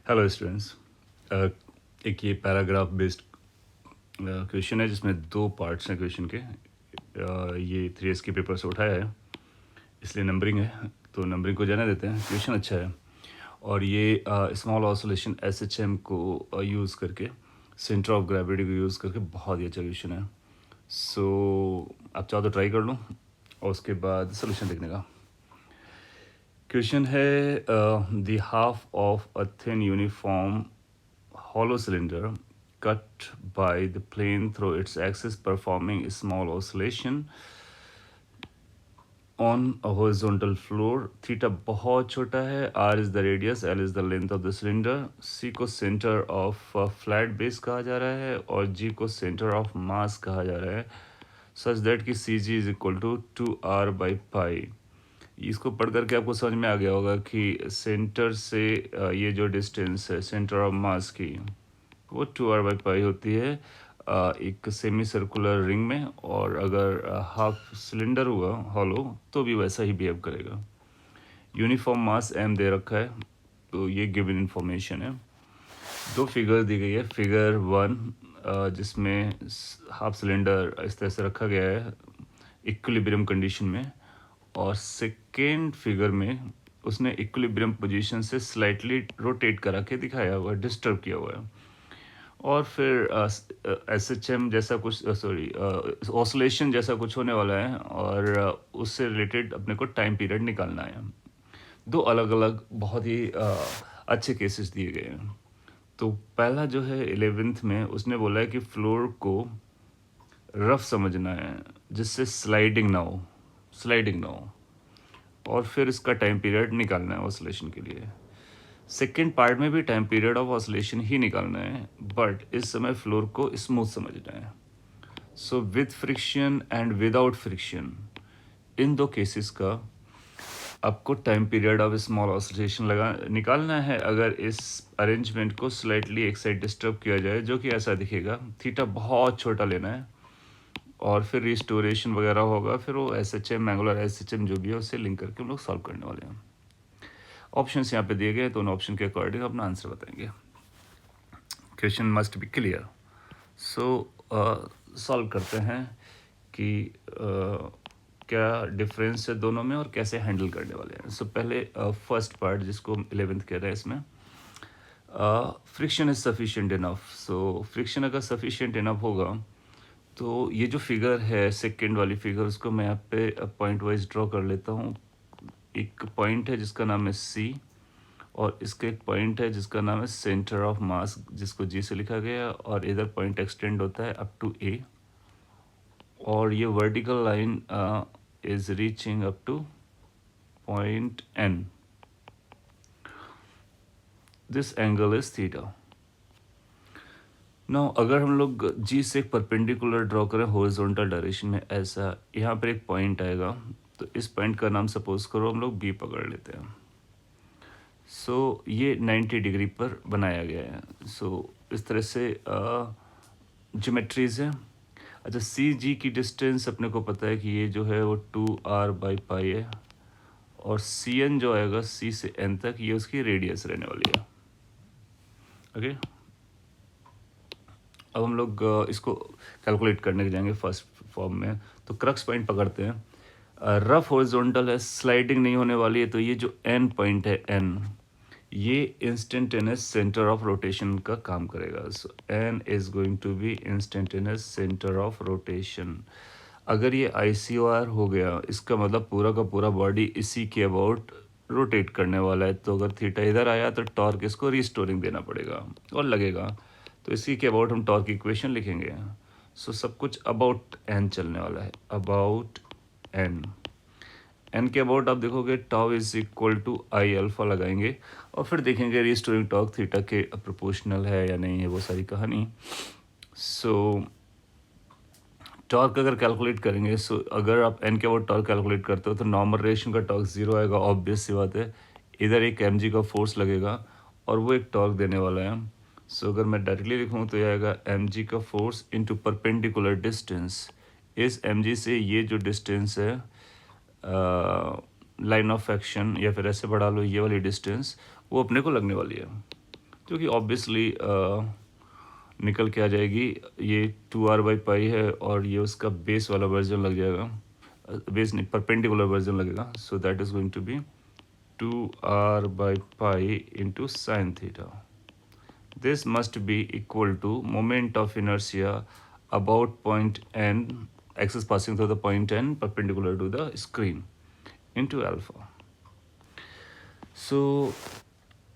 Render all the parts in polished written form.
Hello students. एक ये paragraph based question है जिसमें दो पार्ट्स हैं क्वेश्चन के। ये 3S के पेपर से उठाया है, इसलिए नंबरिंग है, तो नंबरिंग को जाने देते हैं। क्वेश्चन अच्छा है और ये स्मॉल ऑसिलेशन SHM को यूज़ करके, सेंटर ऑफ ग्रेविटी को यूज़ करके बहुत ही अच्छा क्वेश्चन है। सो आप चाहो तो ट्राई कर लो और उसके बाद सोल्यूशन देखने का। क्वेश्चन है the half of a thin uniform hollow cylinder cut by the plane through its axis performing a small oscillation on a horizontal floor. Theta बहुत छोटा है, R is the radius, L is the length of the cylinder, C को center of flat base कहा जा रहा है और G को center of mass कहा जा रहा है, such that कि CG is equal to 2R by pi। इसको पढ़ करके आपको समझ में आ गया होगा कि सेंटर से ये जो डिस्टेंस है सेंटर ऑफ मास की वो 2R/पाई होती है एक सेमी सर्कुलर रिंग में, और अगर हाफ सिलेंडर हुआ हॉलो तो भी वैसा ही बिहेव करेगा। यूनिफॉर्म मास m दे रखा है, तो ये गिवन इन्फॉर्मेशन है। दो फिगर दी गई है। फिगर 1 जिसमें हाफ सिलेंडर इस तरह से रखा गया है इक्विलिब्रियम कंडीशन में, और सेकेंड फिगर में उसने इक्विलिब्रियम पोजीशन से स्लाइटली रोटेट करा के दिखाया हुआ है, डिस्टर्ब किया हुआ है। और फिर SHM जैसा कुछ, सॉरी ऑसिलेशन जैसा कुछ होने वाला है, और उससे रिलेटेड अपने को टाइम पीरियड निकालना है। दो अलग अलग बहुत ही अच्छे केसेस दिए गए हैं। तो पहला जो है 11th में उसने बोला है कि फ्लोर को रफ समझना है जिससे स्लाइडिंग ना हो, और फिर इसका टाइम पीरियड निकालना है ऑसिलेशन के लिए। सेकेंड पार्ट में भी टाइम पीरियड ऑफ ऑसिलेशन ही निकालना है, बट इस समय फ्लोर को स्मूथ समझना है। So with friction and without friction, इन दो केसेस का आपको time period of small oscillation निकालना है। अगर इस अरेंजमेंट को स्लाइटली एक साइड डिस्टर्ब किया जाए, जो कि ऐसा दिखेगा, थीटा बहुत छोटा लेना है, और फिर रिस्टोरेशन वगैरह होगा, फिर वो SHM एंगुलर SHM जो भी है उससे लिंक करके हम लोग सॉल्व करने वाले हैं। ऑप्शंस यहाँ पे दिए गए, तो उन ऑप्शन के अकॉर्डिंग अपना आंसर बताएंगे। Question must be clear. So solve करते हैं कि क्या डिफरेंस है दोनों में और कैसे हैंडल करने वाले हैं। सो पहले फर्स्ट पार्ट जिसको 11th कह रहे हैं, इसमें friction is sufficient enough. So friction अगर सफिशिएंट इनफ होगा तो ये जो फिगर है सेकेंड वाली फिगर, उसको मैं यहाँ पे पॉइंट वाइज ड्रॉ कर लेता हूँ। एक पॉइंट है जिसका नाम है C, और इसका एक पॉइंट है जिसका नाम है सेंटर ऑफ मास, जिसको G से लिखा गया, और इधर पॉइंट एक्सटेंड होता है अप टू A, और ये vertical line is reaching up two point N। This angle is theta. Now अगर हम लोग G से एक परपेंडिकुलर ड्रॉ करें हॉरिजॉन्टल डायरेक्शन में, ऐसा यहाँ पर एक पॉइंट आएगा, तो इस पॉइंट का नाम सपोज करो हम लोग B पकड़ लेते हैं। सो ये 90 डिग्री पर बनाया गया है। सो इस तरह से ज्योमेट्रीज है। अच्छा, CG की डिस्टेंस अपने को पता है कि ये जो है वो 2R/पाई है, और CN जो आएगा C से N तक, ये उसकी रेडियस रहने वाली है। ओके, अब हम लोग इसको कैलकुलेट करने के जाएंगे फर्स्ट फॉर्म में। तो क्रक्स पॉइंट पकड़ते हैं। रफ हॉरिजॉन्टल है, स्लाइडिंग नहीं होने वाली है, तो ये जो N पॉइंट है N, ये इंस्टेंटेनियस सेंटर ऑफ रोटेशन का काम करेगा। So N is going to be instantaneous centre of rotation. अगर ये ICOR हो गया, इसका मतलब पूरा का पूरा बॉडी इसी के अबाउट रोटेट करने वाला है। तो अगर थीटा इधर आया तो टॉर्क इसको रिस्टोरिंग देना पड़ेगा और लगेगा, तो इसी के अबाउट हम टॉर्क इक्वेशन लिखेंगे। सो सब कुछ अबाउट N चलने वाला है, अबाउट N। N के अबाउट आप देखोगे tau is equal to I alpha लगाएंगे, और फिर देखेंगे रिस्टोरिंग टॉर्क थीटा के प्रोपोर्शनल है या नहीं है, वो सारी कहानी। सो टॉर्क अगर कैलकुलेट करेंगे, सो अगर आप N के अबाउट टॉर्क कैलकुलेट करते हो तो नॉर्मल रेशन का टॉर्क 0 आएगा, ऑब्वियस सी बात है। इधर एक mg का फोर्स लगेगा और वो एक टॉर्क देने वाला है। सो अगर मैं डायरेक्टली लिखूँ तो ये आएगा mg का फोर्स इंटू परपेंडिकुलर डिस्टेंस। इस mg से ये जो डिस्टेंस है लाइन ऑफ एक्शन, या फिर ऐसे बढ़ा लो ये वाली डिस्टेंस, वो अपने को लगने वाली है। जो कि ऑब्वियसली निकल के आ जाएगी। ये 2r/पाई है और ये उसका बेस वाला वर्जन लग जाएगा, बेस नहीं परपेंडिकुलर वर्जन लगेगा। So that is going to be 2r/पाई into sine theta. This must be equal to moment of inertia about point n, axis passing through the point n perpendicular to the screen, into alpha. So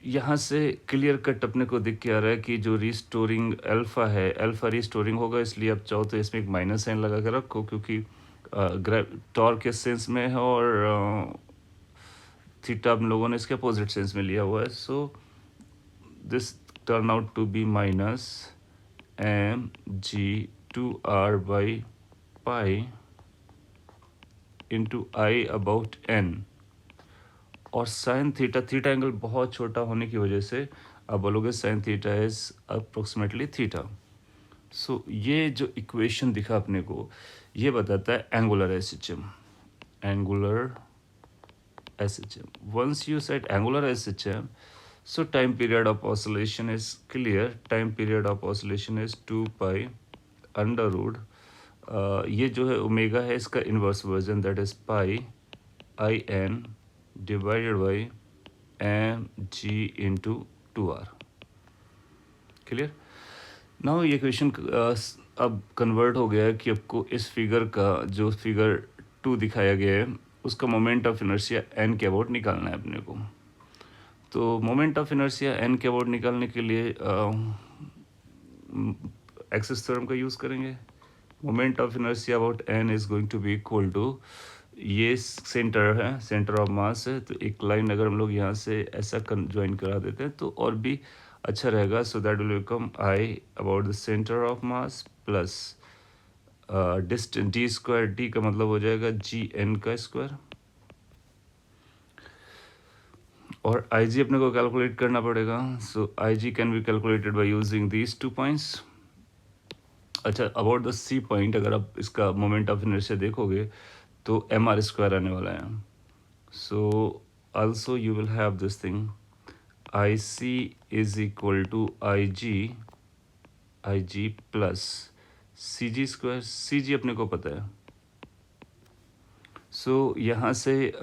यहाँ से clear cut अपने को दिख के आ रहा है कि जो रिस्टोरिंग अल्फा है, अल्फा रिस्टोरिंग होगा, इसलिए आप चाहो तो इसमें एक माइनस साइन लगा के रखो, क्योंकि टॉर्क के सेंस में है और थीटा हम लोगों ने इसके अपोजिट सेंस में लिया हुआ है। So this turn out to be minus mg2r/pi into I about n। और साइन थीटा, थीटा एंगल बहुत छोटा होने की वजह से आप बोलोगे sine theta is approximately theta. So ये जो इक्वेशन दिखा अपने को, ये बताता है angular SHM. Angular SHM, once you set angular SHM, so time period of oscillation is clear. Time period of oscillation is 2 pi under root ये जो है ओमेगा है, इसका inverse version that is pi I N divided by M G into 2r। Clear? Now ये question अब convert हो गया है कि आपको इस फिगर का, जो फिगर 2 दिखाया गया है, उसका मोमेंट ऑफ इनर्शिया n के अबाउट निकालना है अपने को। तो मोमेंट ऑफ इनर्शिया n के अबाउट निकालने के लिए एक्सिस थ्योरम का यूज़ करेंगे। Moment of inertia about n is going to be equal to, ये सेंटर है, सेंटर ऑफ मास है, तो एक लाइन अगर हम लोग यहाँ से ऐसा ज्वाइन करा देते हैं तो और भी अच्छा रहेगा। So that will become I about the centre of mass plus distance d square, d का मतलब हो जाएगा gn का स्क्वायर, और IG अपने को कैलकुलेट करना पड़ेगा। सो IG can be calculated by using these 2 points. अच्छा, अबाउट द C पॉइंट अगर आप इसका मोमेंट ऑफ इनर्शिया देखोगे तो mr² आने वाला है। So also you will have this thing, IC is equal to IG plus CG²। CG अपने को पता है। सो यहाँ से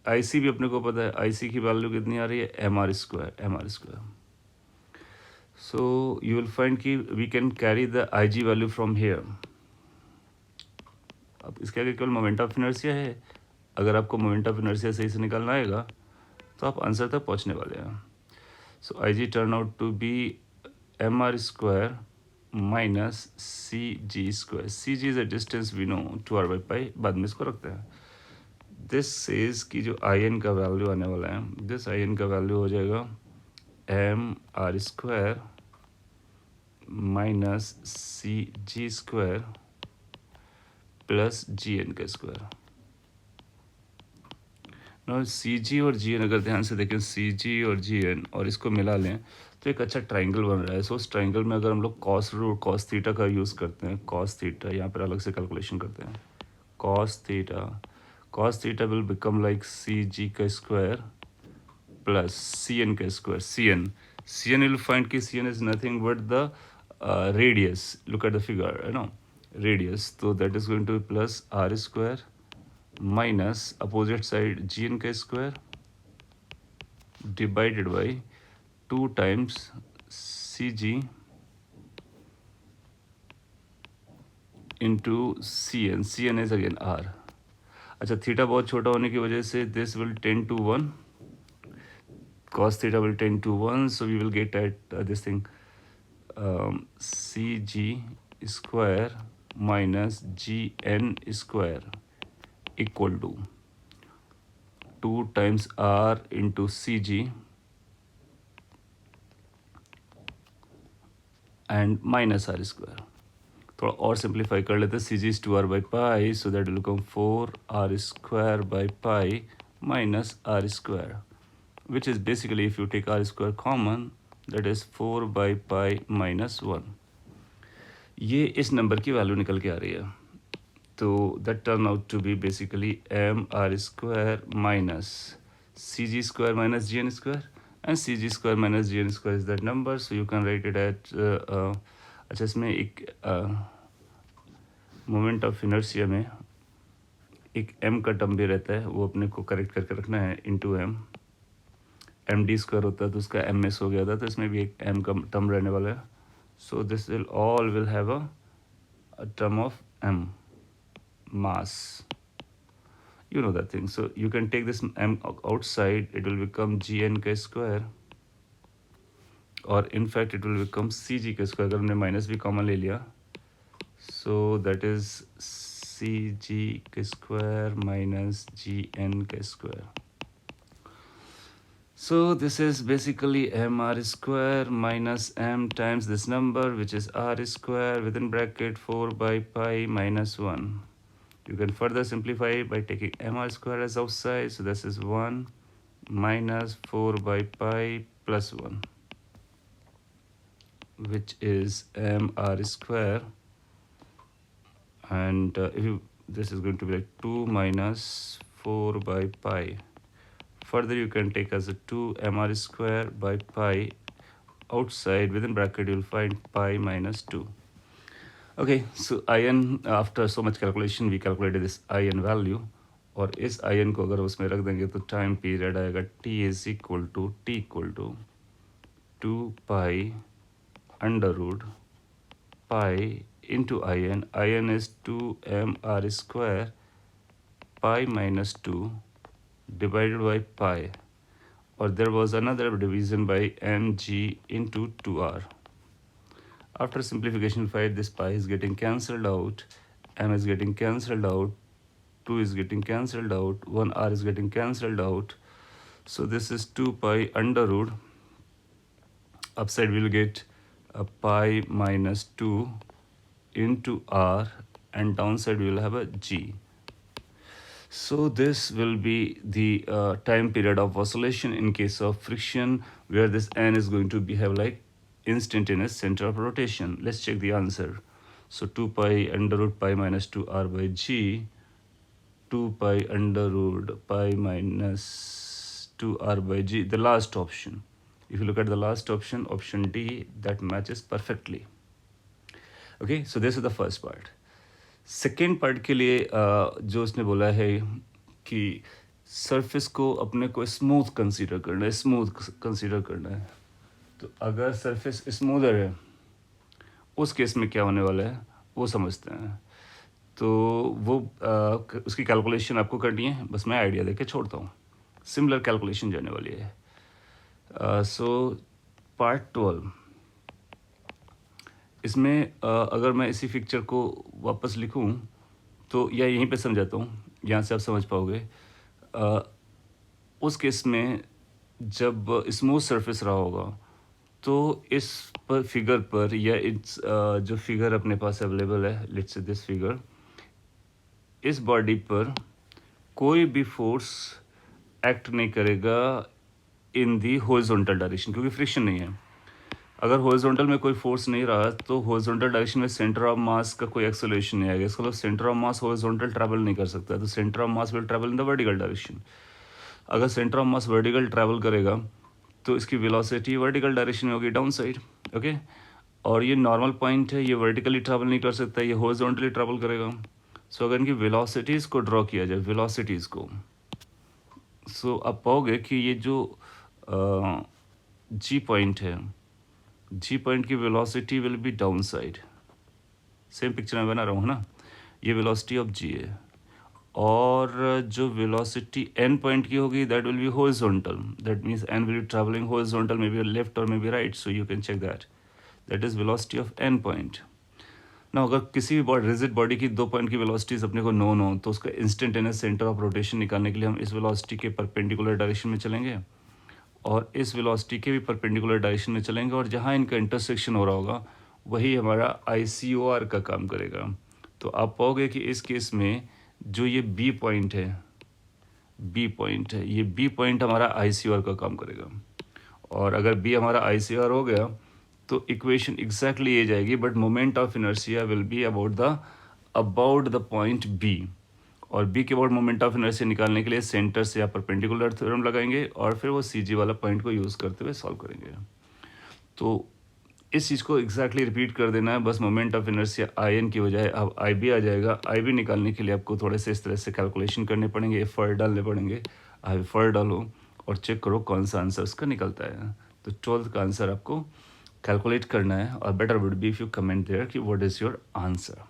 IC भी अपने को पता है, IC की वैल्यू कितनी आ रही है, mr²। So you will find कि we can carry the IG value from here. अब इसके आगे केवल मोमेंट ऑफ इनर्शिया है। अगर आपको मोमेंट ऑफ इनर्शिया सही से निकालना आएगा तो आप आंसर तक पहुंचने वाले हैं। So IG turn out to be mr² minus CG²। CG is a distance we know 2r/पाई, बाद में इसको रखते हैं। दिस सेज कि जो IN का वैल्यू आने वाला है, दिस IN का वैल्यू हो जाएगा mr² minus CG² plus GN का स्क्वायर। नाउ CG और GN अगर ध्यान से देखें, CG और GN और इसको मिला लें तो एक अच्छा ट्राइंगल बन रहा है। सो उस ट्राइंगल में अगर हम लोग cos थीटा का यूज़ करते हैं, cos थीटा यहाँ पर अलग से कैलकुलेशन करते हैं, cos theta will become like CG का स्क्वायर प्लस CN का स्क्वायर। CN will find कि CN is nothing but the radius, look at the figure, you know, radius, so that is going to be plus r² minus opposite side GN का square divided by 2 times CG into CN is again R। अच्छा, theta बहुत छोटा होने की वजह से this will tend to 1, cos theta will tend to 1, so we will get at this thing CG square minus GN square equal to 2 times R into CG and minus R²। थोड़ा और simplify कर लेते हैं, CG is 2r/pi, so that will become 4r² minus R², which is basically if you take R² common, that is 4/pi minus 1। ये इस number की value निकल के आ रही है। तो that turn out to be basically mr² minus CG² minus GN²। and cg square minus gn square is that number, so you can write it at अच्छा इसमें एक मोमेंट ऑफ इनर्शिया में एक m का टर्म भी रहता है, वो अपने को करेक्ट करके रखना है, इंटू एम डी स्क्वायर होता है तो उसका एम एस हो गया था, तो इसमें भी एक m का टर्म रहने वाला है. So this will all will have a term of m mass. You know that thing. So you can take this m outside, it will become gn k square, or in fact it will become cg k square. अगर हमने minus भी common ले लिया, so that is cg k square minus gn k square. So this is basically mr square minus m times this number, which is r square within bracket 4 by pi minus 1. You can further simplify by taking mr square as outside, so this is 1 minus 4 by pi plus 1, which is mr square, and this is going to be like 2 minus 4 by pi. Further you can take as a 2 mr square by pi outside, within bracket you will find pi minus 2. Okay, so in, after so much calculation we calculated this in value, और इस in को अगर उसमें रख देंगे तो time period आएगा t is equal to 2 pi under root pi into in is 2 mr square pi minus 2 divided by pi, or there was another division by mg into 2r. After simplification, find this pi is getting cancelled out, m is getting cancelled out, 2 is getting cancelled out, 1r is getting cancelled out. So this is 2 pi under root, upside we will get a pi minus 2 into r, and downside we will have a g. So this will be the time period of oscillation in case of friction, where this n is going to behave like instantaneous center of rotation. Let's check the answer. So 2 pi under root pi minus 2r by g, 2 pi under root pi minus 2r by g, the last option. If you look at the last option, option D, that matches perfectly. Okay, so this is the first part. Second part के लिए जो उसने बोला है कि surface को अपने को स्मूथ कंसीडर करना है, तो अगर सरफेस स्मूदर है उस केस में क्या होने वाला है वो समझते हैं. तो वो उसकी कैलकुलेशन आपको करनी है, बस मैं आइडिया देके छोड़ता हूँ. सिमिलर कैलकुलेशन जाने वाली है. सो पार्ट 12, इसमें अगर मैं इसी पिक्चर को वापस लिखूं तो या यहीं पे समझाता हूँ, यहाँ से आप समझ पाओगे. उस केस में जब स्मूथ सरफेस रहा होगा तो इस पर फिगर पर, या इट्स जो फिगर अपने पास अवेलेबल है, लेट्स से दिस फिगर, इस बॉडी पर कोई भी फोर्स एक्ट नहीं करेगा इन दी हॉरिजॉन्टल डायरेक्शन, क्योंकि फ्रिक्शन नहीं है. अगर हॉरिजॉन्टल में कोई फोर्स नहीं रहा तो हॉरिजॉन्टल डायरेक्शन में सेंटर ऑफ मास का कोई एक्सेलरेशन नहीं आएगा. इसका मतलब centre of mass horizontal travel नहीं कर सकता, तो centre of mass will travel in the vertical direction. अगर centre of mass vertical travel करेगा तो इसकी वेलोसिटी वर्टिकल डायरेक्शन में होगी, डाउन साइड. ओके, और ये नॉर्मल पॉइंट है, ये वर्टिकली ट्रैवल नहीं कर सकता, ये हॉरिजॉन्टली ट्रैवल करेगा. सो अगर इनकी वेलोसिटीज़ को ड्रॉ किया जाए, वेलोसिटीज़ को, सो आप पाओगे कि ये जो जी पॉइंट है, जी पॉइंट की velocity will be down side. Same picture में बना रहा हूँ ना, ये वेलोसिटी ऑफ जी है, और जो वेलोसिटी एन पॉइंट की होगी that will be horizontal. That means N will be travelling horizontal, may be left और may be right. So you can check that is velocity of N point. ना अगर किसी भी रिजिड बॉडी की 2 point की velocities अपने को known हो तो उसका इंस्टेंटेनियस सेंटर ऑफ रोटेशन निकालने के लिए हम इस वेलोसिटी के परपेंडिकुलर डायरेक्शन में चलेंगे और इस वेलोसिटी के भी परपेंडिकुलर डायरेक्शन में चलेंगे, और जहाँ इनका इंटरसेक्शन हो रहा होगा वही हमारा ICOR का काम करेगा. तो आप पाओगे कि इस केस में जो ये बी पॉइंट है, ये बी पॉइंट हमारा ICOR का काम करेगा. और अगर बी हमारा ICOR हो गया तो इक्वेशन एग्जैक्टली ये जाएगी, but moment of inertia will be about the point B. और बी के अबाउट मोमेंट ऑफ इनर्शिया निकालने के लिए सेंटर से या परपेंडिकुलर थ्योरम लगाएंगे और फिर वो सी जी वाला पॉइंट को यूज़ करते हुए सॉल्व करेंगे। तो इस चीज़ को एग्जैक्टली रिपीट कर देना है, बस moment of inertia I N की बजाय अब आई बी आ जाएगा। आई बी निकालने के लिए आपको थोड़े से इस तरह से कैलकुलेशन करने पड़ेंगे, एफर्ट डालने पड़ेंगे। आप एफर्ट डालो और चेक करो कौन सा आंसर उसका निकलता है। तो 12th का आंसर आपको कैलकुलेट करना है और better would be if you comment there कि व्हाट इज़ योर आंसर।